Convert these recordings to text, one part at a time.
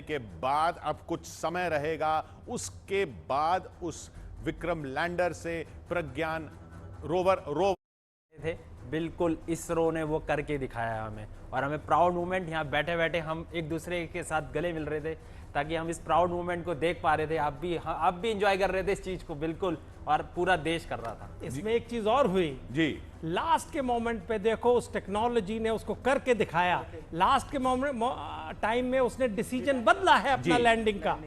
के बाद अब कुछ समय रहेगा, उसके बाद उस विक्रम लैंडर से प्रज्ञान रोवर थे। बिल्कुल इसरो ने वो करके दिखाया हमें, और हमें प्राउड मोमेंट, यहाँ बैठे बैठे हम एक दूसरे के साथ गले मिल रहे थे ताकि हम इस प्राउड मोमेंट को देख पा रहे थे। आप भी एंजॉय कर रहे थे इस चीज को बिल्कुल, और पूरा देश कर रहा था। इसमें एक चीज और हुई जी, लास्ट के मोमेंट पे देखो उस टेक्नोलॉजी ने उसको करके दिखाया। लास्ट के मोमेंट टाइम में उसने डिसीजन बदला है अपना लैंडिंग का।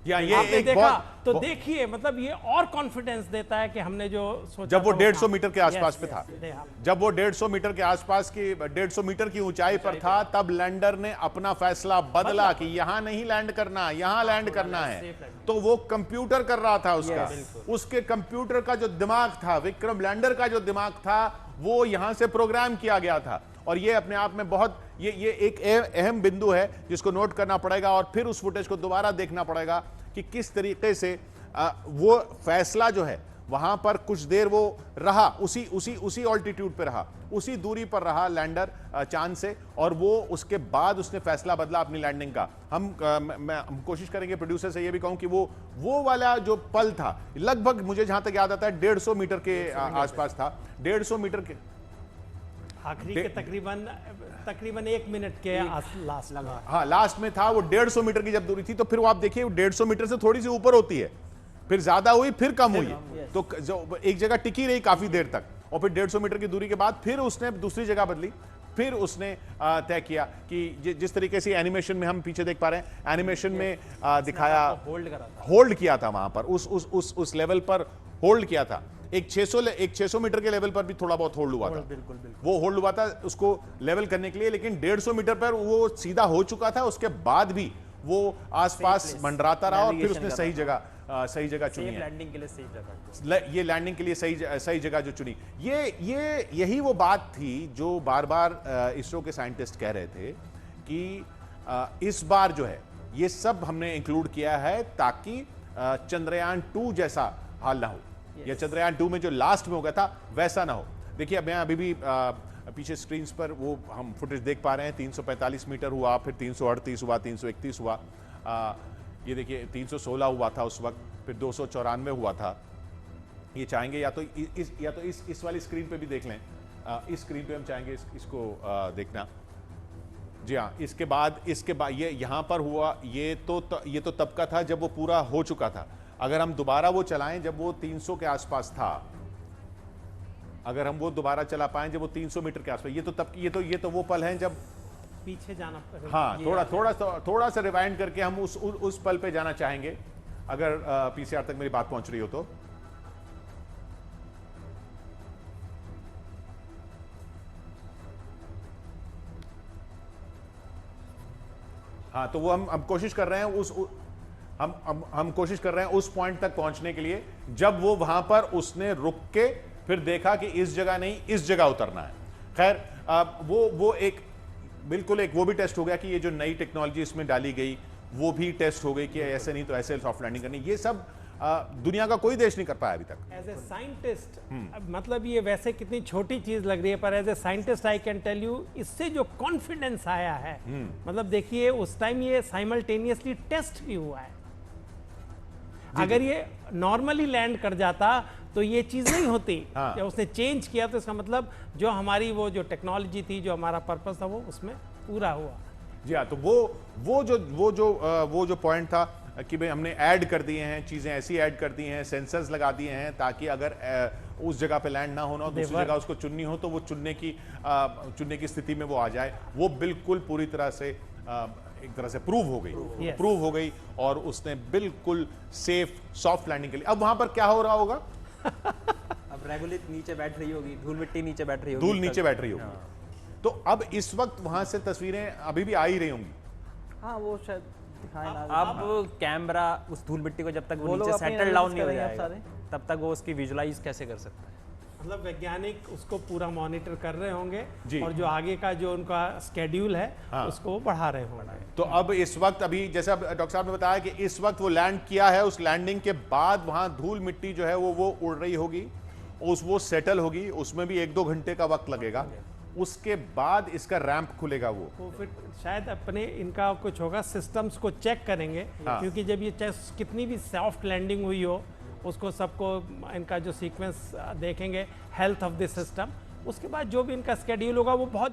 या ये आपने एक देखा तो देखिए, मतलब ये और कॉन्फिडेंस देता है कि हमने जो सोचा जब वो था 150 मीटर के आसपास पे था, हाँ। जब वो 150 मीटर के आसपास की 150 मीटर की ऊंचाई पर था, तब लैंडर ने अपना फैसला बदला कि यहां नहीं लैंड करना, यहां लैंड करना है। तो वो कंप्यूटर कर रहा था उसका, उसके कंप्यूटर का जो दिमाग था, विक्रम लैंडर का जो दिमाग था, वो यहां से प्रोग्राम किया गया था। और ये अपने आप में बहुत ये एक अहम बिंदु है जिसको नोट करना पड़ेगा, और फिर उस फुटेज को दोबारा देखना पड़ेगा कि किस तरीके से वो फैसला जो है वहां पर कुछ देर वो रहा, उसी ऑल्टीट्यूड पे रहा, उसी दूरी पर रहा लैंडर चांद से, और वो उसके बाद उसने फैसला बदला अपनी लैंडिंग का। हम कोशिश करेंगे प्रोड्यूसर से ये भी कहूं कि वो वाला जो पल था, लगभग मुझे जहां तक याद आता है 150 मीटर के आसपास था, 150 मीटर के आखिरी के तकरीबन 1 मिनट के लास्ट लगा। हाँ, लास्ट में था वो 150 मीटर की जब दूरी थी। तो फिर वो आप देखिए 150 मीटर से थोड़ी सी ऊपर होती है, फिर ज्यादा हुई, फिर कम हुई, तो जो एक जगह टिकी रही काफी देर तक, और फिर 150 मीटर की दूरी के बाद फिर उसने दूसरी जगह बदली। फिर उसने तय किया कि जिस तरीके से एनिमेशन में हम पीछे देख पा रहे हैं, एनिमेशन में दिखाया, होल्ड किया था वहां पर, उस लेवल पर होल्ड किया था। एक 600 मीटर के लेवल पर भी थोड़ा बहुत होल्ड हुआ था, बिल्कुल। वो होल्ड हुआ था उसको लेवल करने के लिए, लेकिन 150 मीटर पर वो सीधा हो चुका था। उसके बाद भी वो आसपास मंडराता रहा, और फिर उसने सही जगह चुनी है लैंडिंग के लिए, सही जगह, ये लैंडिंग के लिए सही जगह जो चुनी। यही वो बात थी जो बार बार इसरो के साइंटिस्ट कह रहे थे कि इस बार जो है ये सब हमने इंक्लूड किया है ताकि चंद्रयान 2 जैसा हाल ना हो, या चंद्रयान 2 में जो लास्ट में हो गया था वैसा ना हो। देखिए, अब मैं अभी भी पीछे स्क्रीन पर वो हम फुटेज देख पा रहे हैं। 345 मीटर हुआ, फिर 338 हुआ, 331 हुआ, ये देखिए 316 हुआ था उस वक्त, फिर 294 हुआ था। ये चाहेंगे या तो इस वाली स्क्रीन पे भी देख लें, इस स्क्रीन पे हम चाहेंगे इसको देखना। जी हाँ, इसके बाद ये यहाँ पर हुआ, ये तो तब का था जब वो पूरा हो चुका था। अगर हम दोबारा वो चलाएं जब वो 300 के आसपास था, अगर हम वो दोबारा चला पाएं जब वो 300 मीटर के आसपास, ये तो वो पल हैं जब पीछे जाना पड़ेगा। हाँ, थोड़ा सा रिवाइंड करके हम उस पल पे जाना चाहेंगे, अगर पीसीआर तक मेरी बात पहुंच रही हो तो। हाँ, तो वो हम कोशिश कर रहे हैं हम कोशिश कर रहे हैं उस पॉइंट तक पहुंचने के लिए जब वो वहां पर उसने रुक के फिर देखा कि इस जगह नहीं, इस जगह उतरना है। खैर, वो एक बिल्कुल एक वो भी टेस्ट हो गया कि ये जो नई टेक्नोलॉजी इसमें डाली गई वो भी टेस्ट हो गई कि ऐसे नहीं तो ऐसे सॉफ्ट लैंडिंग करनी। ये सब दुनिया का कोई देश नहीं कर पाया अभी तक। एज ए साइंटिस्ट, मतलब ये वैसे कितनी छोटी चीज लग रही है, पर as a scientist I can tell you, इससे जो कॉन्फिडेंस आया है, मतलब देखिए उस टाइम ये साइमल्टेनियसली टेस्ट भी हुआ है। अगर ये नॉर्मली लैंड कर जाता तो ये चीज नहीं होती। जब उसने चेंज किया तो इसका मतलब जो हमारी वो जो टेक्नोलॉजी थी, जो हमारा पर्पस था, वो उसमें पूरा हुआ। जी हाँ, तो वो जो पॉइंट था कि भाई हमने ऐड कर दिए हैं चीजें, ऐसी ऐड कर दी हैं, सेंसर्स लगा दिए हैं ताकि अगर उस जगह पे लैंड ना होना हो, दूसरी जगह उसको चुननी हो तो वो चुनने की स्थिति में वो आ जाए। वो बिल्कुल पूरी तरह से एक तरह से प्रूव हो गई और उसने बिल्कुल सेफ सॉफ्ट लैंडिंग के लिए। अब वहां पर क्या हो रहा होगा? अब रेगुलेट नीचे बैठ रही होगी, धूल मिट्टी नीचे बैठ रही होगी, धूल नीचे बैठ रही होगी। तो अब इस वक्त वहां से तस्वीरें अभी भी आ ही रही होंगी। हाँ, वो शायद दिखाए ना। अब कैमरा उस धूल मिट्टी को जब तक वो नीचे सेटल डाउन नहीं हो जाएगा तब तक वो उसकी विजुलाइज कैसे कर सकता है? मतलब वैज्ञानिक उसको पूरा मॉनिटर कर रहे होंगे, और जो आगे का जो उनका स्केड्यूल है उसको बढ़ा रहे होंगे। तो अब इस वक्त, अभी जैसे डॉक्टर साहब ने बताया कि इस वक्त वो लैंड किया है, उस लैंडिंग के बाद वहां धूल मिट्टी जो है वो उड़ रही होगी, वो सेटल होगी, उसमें भी 1-2 घंटे का वक्त लगेगा। उसके बाद इसका रैंप खुलेगा वो फिर शायद अपने इनका कुछ होगा, सिस्टम्स को चेक करेंगे। हाँ। क्योंकि जब ये कितनी भी सॉफ्ट लैंडिंग हुई हो, उसको सबको इनका जो सीक्वेंस देखेंगे हेल्थ ऑफ द सिस्टम, उसके बाद जो भी इनका स्केड्यूल होगा वो बहुत